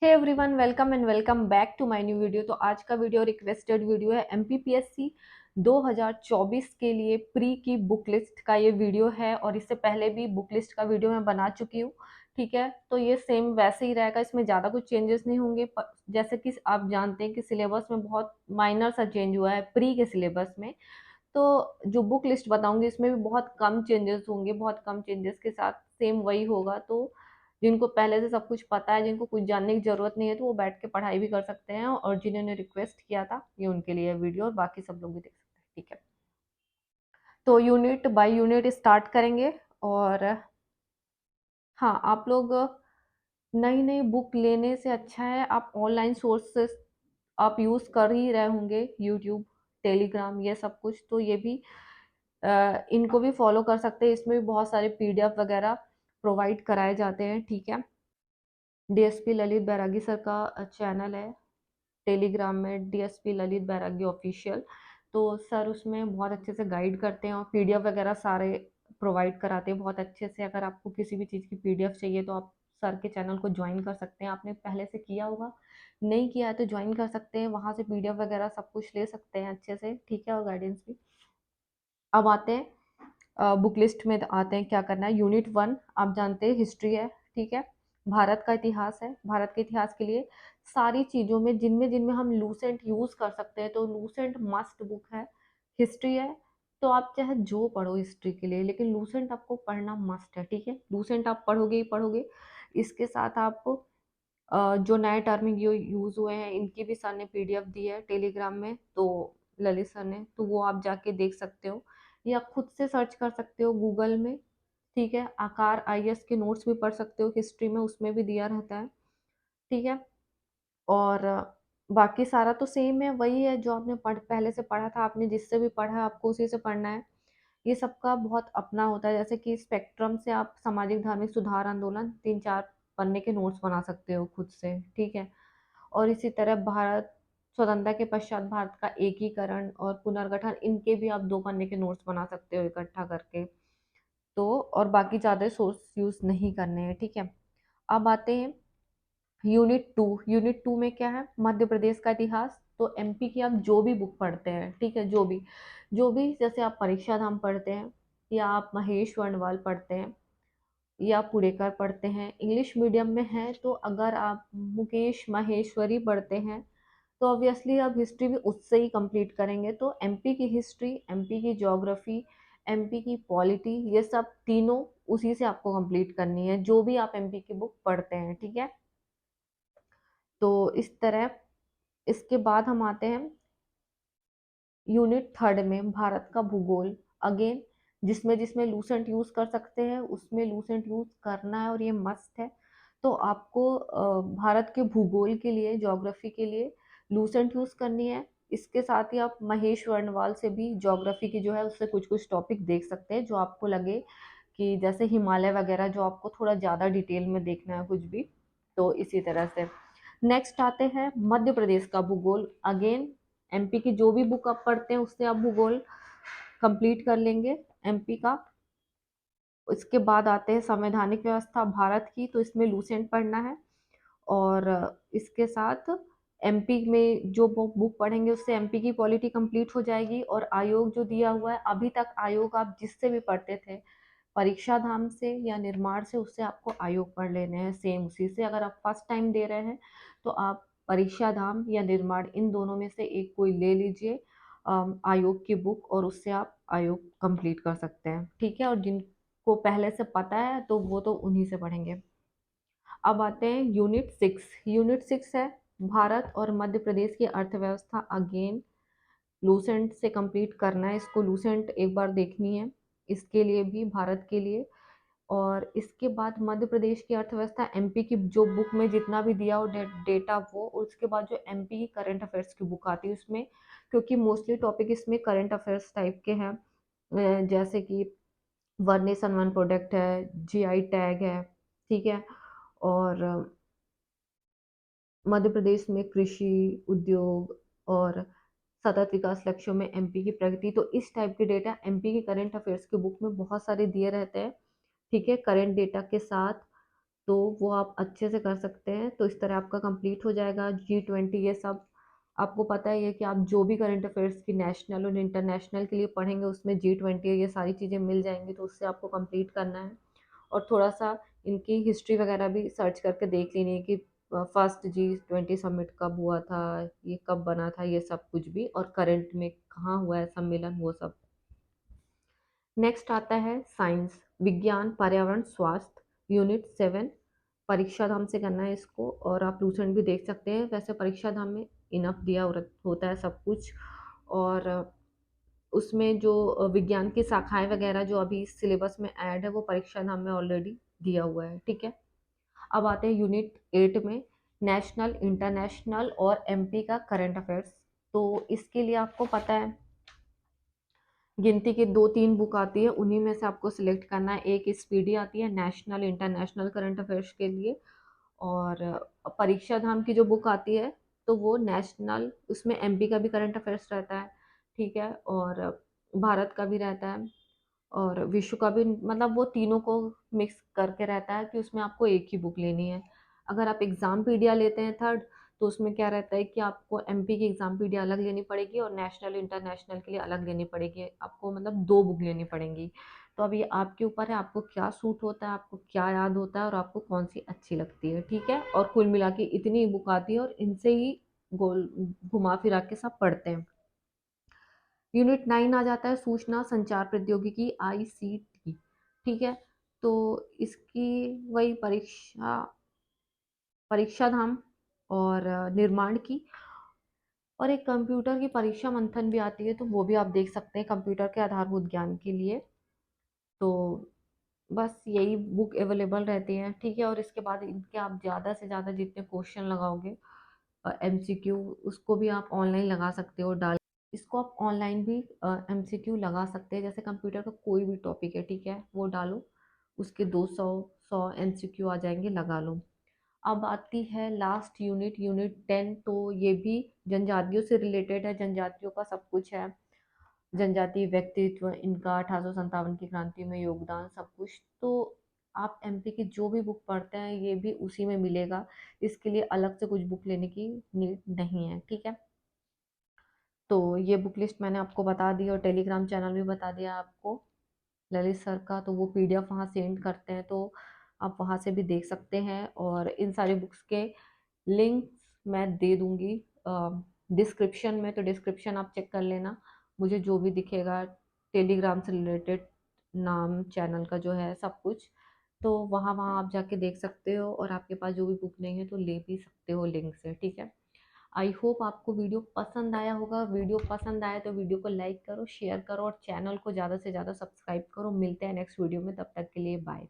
Hey everyone, welcome and welcome back to my new video. तो आज का video requested video है MPPSC 2024 के लिए प्री की बुक लिस्ट का ये वीडियो है। और इससे पहले भी बुक लिस्ट का वीडियो मैं बना चुकी हूँ। ठीक है, तो ये सेम वैसे ही रहेगा, इसमें ज़्यादा कुछ चेंजेस नहीं होंगे। जैसे कि आप जानते हैं कि सिलेबस में बहुत माइनर सा चेंज हुआ है प्री के सिलेबस में। तो जो बुक लिस्ट बताऊंगी इसमें भी बहुत कम चेंजेस होंगे, बहुत कम चेंजेस के साथ सेम वही होगा। तो जिनको पहले से सब कुछ पता है, जिनको कुछ जानने की जरूरत नहीं है, तो वो बैठ के पढ़ाई भी कर सकते हैं। और जिन्होंने रिक्वेस्ट किया था ये उनके लिए वीडियो, और बाकी सब लोग भी देख सकते हैं। ठीक है, तो यूनिट बाय यूनिट स्टार्ट करेंगे। और हाँ, आप लोग नई नई बुक लेने से अच्छा है आप ऑनलाइन सोर्सेस आप यूज़ कर ही रहे होंगे, यूट्यूब, टेलीग्राम, ये सब कुछ। तो ये भी इनको भी फॉलो कर सकते हैं। इसमें भी बहुत सारे पीडीएफ वगैरह प्रोवाइड कराए जाते हैं। ठीक है, डीएसपी ललित बैरागी सर का चैनल है टेलीग्राम में, डीएसपी ललित बैरागी ऑफिशियल। तो सर उसमें बहुत अच्छे से गाइड करते हैं और पीडीएफ वगैरह सारे प्रोवाइड कराते हैं बहुत अच्छे से। अगर आपको किसी भी चीज़ की पीडीएफ चाहिए तो आप सर के चैनल को ज्वाइन कर सकते हैं। आपने पहले से किया होगा, नहीं किया है तो ज्वाइन कर सकते हैं, वहाँ से पीडीएफ वगैरह सब कुछ ले सकते हैं अच्छे से। ठीक है, और गाइडेंस भी। अब आते हैं बुक लिस्ट में, आते हैं क्या करना है। यूनिट 1 आप जानते हैं हिस्ट्री है। ठीक है, भारत का इतिहास है। भारत के इतिहास के लिए सारी चीज़ों में जिनमें जिनमें हम लूसेंट यूज़ कर सकते हैं, तो लूसेंट मस्ट बुक है। हिस्ट्री है तो आप चाहे जो पढ़ो हिस्ट्री के लिए, लेकिन लूसेंट आपको पढ़ना मस्ट है। ठीक है, लूसेंट आप पढ़ोगे ही पढ़ोगे। इसके साथ आप जो नए टर्म यूज़ हुए हैं इनकी भी सर ने पीडीएफ दी है टेलीग्राम में, तो ललित सर ने, तो वो आप जाके देख सकते हो या खुद से सर्च कर सकते हो गूगल में। ठीक है, आकार आईएएस के नोट्स भी पढ़ सकते हो हिस्ट्री में, उसमें भी दिया रहता है। ठीक है, और बाकी सारा तो सेम है, वही है जो आपने पहले से पढ़ा था। आपने जिससे भी पढ़ा है आपको उसी से पढ़ना है। ये सबका बहुत अपना होता है। जैसे कि स्पेक्ट्रम से आप सामाजिक धार्मिक सुधार आंदोलन 3-4 पन्ने के नोट्स बना सकते हो खुद से। ठीक है, और इसी तरह भारत स्वतंत्रता के पश्चात भारत का एकीकरण और पुनर्गठन, इनके भी आप 2 पन्ने के नोट्स बना सकते हो इकट्ठा करके। तो और बाकी ज़्यादा सोर्स यूज़ नहीं करने हैं। ठीक है, अब आते हैं यूनिट 2। यूनिट 2 में क्या है, मध्य प्रदेश का इतिहास। तो एमपी की आप जो भी बुक पढ़ते हैं, ठीक है, जो भी जैसे आप परीक्षा धाम पढ़ते हैं, या आप महेश वर्णवाल पढ़ते हैं, या पुड़ेकर पढ़ते हैं, इंग्लिश मीडियम में है, तो अगर आप मुकेश माहेश्वरी पढ़ते हैं तो ऑब्वियसली आप हिस्ट्री भी उससे ही कंप्लीट करेंगे। तो एमपी की हिस्ट्री, एमपी की ज्योग्राफी, एमपी की पॉलिटी, ये सब तीनों उसी से आपको कंप्लीट करनी है जो भी आप एमपी की बुक पढ़ते हैं। ठीक है, तो इस तरह इसके बाद हम आते हैं यूनिट 3 में, भारत का भूगोल। अगेन जिसमें जिसमें लूसेंट यूज कर सकते हैं उसमें लूसेंट यूज करना है, और ये मस्ट है। तो आपको भारत के भूगोल के लिए, ज्योग्राफी के लिए लूसेंट यूज करनी है। इसके साथ ही आप महेश वर्णवाल से भी ज्योग्राफी की जो है उससे कुछ कुछ टॉपिक देख सकते हैं जो आपको लगे कि जैसे हिमालय वगैरह, जो आपको थोड़ा ज़्यादा डिटेल में देखना है कुछ भी। तो इसी तरह से नेक्स्ट आते हैं मध्य प्रदेश का भूगोल। अगेन एमपी की जो भी बुक आप पढ़ते हैं उससे आप भूगोल कंप्लीट कर लेंगे एमपी का। इसके बाद आते हैं संवैधानिक व्यवस्था भारत की, तो इसमें लूसेंट पढ़ना है। और इसके साथ एमपी में जो बुक पढ़ेंगे उससे एमपी की पॉलिटी कंप्लीट हो जाएगी। और आयोग जो दिया हुआ है अभी तक, आयोग आप जिससे भी पढ़ते थे, परीक्षा धाम से या निर्माण से, उससे आपको आयोग पढ़ लेने हैं सेम उसी से। अगर आप फर्स्ट टाइम दे रहे हैं तो आप परीक्षा धाम या निर्माण, इन दोनों में से एक कोई ले लीजिए आयोग की बुक, और उससे आप आयोग कंप्लीट कर सकते हैं। ठीक है, और जिनको पहले से पता है तो वो तो उन्हीं से पढ़ेंगे। अब आते हैं यूनिट 6। यूनिट 6 है भारत और मध्य प्रदेश की अर्थव्यवस्था। अगेन लूसेंट से कंप्लीट करना है इसको, लूसेंट एक बार देखनी है इसके लिए भी, भारत के लिए। और इसके बाद मध्य प्रदेश की अर्थव्यवस्था, एमपी की जो बुक में जितना भी दिया हो डेटा वो, और उसके बाद जो एमपी की करंट अफेयर्स की बुक आती है उसमें, क्योंकि मोस्टली टॉपिक इसमें करंट अफेयर्स टाइप के हैं। जैसे कि वन नेशन वन प्रोडक्ट है, जीआई टैग है। ठीक है, और मध्य प्रदेश में कृषि, उद्योग और सतत विकास लक्ष्यों में एमपी की प्रगति, तो इस टाइप के डेटा एमपी की करंट अफेयर्स की बुक में बहुत सारे दिए रहते हैं। ठीक है, करंट डेटा के साथ तो वो आप अच्छे से कर सकते हैं। तो इस तरह आपका कंप्लीट हो जाएगा G20 ये सब। आपको पता ही है कि आप जो भी करंट अफेयर्स की नेशनल और इंटरनेशनल के लिए पढ़ेंगे उसमें G20 ये सारी चीज़ें मिल जाएंगी, तो उससे आपको कंप्लीट करना है। और थोड़ा सा इनकी हिस्ट्री वगैरह भी सर्च करके देख लेनी है कि फर्स्ट G20 समिट कब हुआ था, ये कब बना था, ये सब कुछ भी, और करंट में कहाँ हुआ है सम्मेलन, वो सब। नेक्स्ट आता है साइंस, विज्ञान पर्यावरण स्वास्थ्य, यूनिट 7। परीक्षा धाम से करना है इसको, और आप लूसेंट भी देख सकते हैं। वैसे परीक्षा धाम में इनफ दिया होता है सब कुछ। और उसमें जो विज्ञान की शाखाएं वगैरह जो अभी सिलेबस में ऐड है वो परीक्षा नाम में ऑलरेडी दिया हुआ है, ठीक है। अब आते हैं यूनिट 8 में, नेशनल इंटरनेशनल और एमपी का करंट अफेयर्स। तो इसके लिए आपको पता है गिनती की 2-3 बुक आती है, उन्हीं में से आपको सिलेक्ट करना है। एक स्पीडी आती है नेशनल इंटरनेशनल करंट अफेयर्स के लिए, और परीक्षा धाम की जो बुक आती है तो वो नेशनल, उसमें एमपी का भी करंट अफेयर्स रहता है, ठीक है, और भारत का भी रहता है और विश्व का भी, मतलब वो तीनों को मिक्स करके रहता है कि उसमें आपको एक ही बुक लेनी है। अगर आप एग्जाम पीडिया लेते हैं थर्ड, तो उसमें क्या रहता है कि आपको एमपी की एग्जाम पीडिया अलग लेनी पड़ेगी और नेशनल इंटरनेशनल के लिए अलग लेनी पड़ेगी, आपको मतलब 2 बुक लेनी पड़ेंगी। तो अब ये आपके ऊपर है, आपको क्या सूट होता है, आपको क्या याद होता है और आपको कौन सी अच्छी लगती है, ठीक है। और कुल मिला के इतनी बुक आती है और इनसे ही गोल घुमा फिरा के सब पढ़ते हैं। यूनिट 9 आ जाता है सूचना संचार प्रौद्योगिकी, आईसीटी, ठीक है। तो इसकी वही परीक्षा धाम और निर्माण की, और एक कंप्यूटर की परीक्षा मंथन भी आती है, तो वो भी आप देख सकते हैं कंप्यूटर के आधारभूत ज्ञान के लिए। तो बस यही बुक अवेलेबल रहती है, ठीक है। और इसके बाद इनके आप ज़्यादा से ज़्यादा जितने क्वेश्चन लगाओगे एमसीक्यू, उसको भी आप ऑनलाइन लगा सकते हो डाल, इसको आप ऑनलाइन भी एमसीक्यू लगा सकते हैं। जैसे कंप्यूटर का कोई भी टॉपिक है, ठीक है, वो डालो, उसके 200 एमसीक्यू आ जाएंगे, लगा लो। अब आती है लास्ट यूनिट, यूनिट 10। तो ये भी जनजातियों से रिलेटेड है, जनजातियों का सब कुछ है, जनजातीय व्यक्तित्व इनका, 1857 की क्रांति में योगदान, सब कुछ। तो आप एमपी की जो भी बुक पढ़ते हैं ये भी उसी में मिलेगा, इसके लिए अलग से कुछ बुक लेने की नीड नहीं है, ठीक है। तो ये बुक लिस्ट मैंने आपको बता दी, और टेलीग्राम चैनल भी बता दिया आपको ललित सर का, तो वो पीडीएफ वहाँ सेंड करते हैं, तो आप वहाँ से भी देख सकते हैं। और इन सारी बुक्स के लिंक्स मैं दे दूंगी डिस्क्रिप्शन में, तो डिस्क्रिप्शन आप चेक कर लेना। मुझे जो भी दिखेगा टेलीग्राम से रिलेटेड, नाम चैनल का जो है सब कुछ, तो वहाँ वहाँ आप जाके देख सकते हो, और आपके पास जो भी बुक नहीं है तो ले भी सकते हो लिंक से, ठीक है। आई होप आपको वीडियो पसंद आया होगा। वीडियो पसंद आया तो वीडियो को लाइक करो, शेयर करो और चैनल को ज़्यादा से ज़्यादा सब्सक्राइब करो। मिलते हैं नेक्स्ट वीडियो में, तब तक के लिए बाय।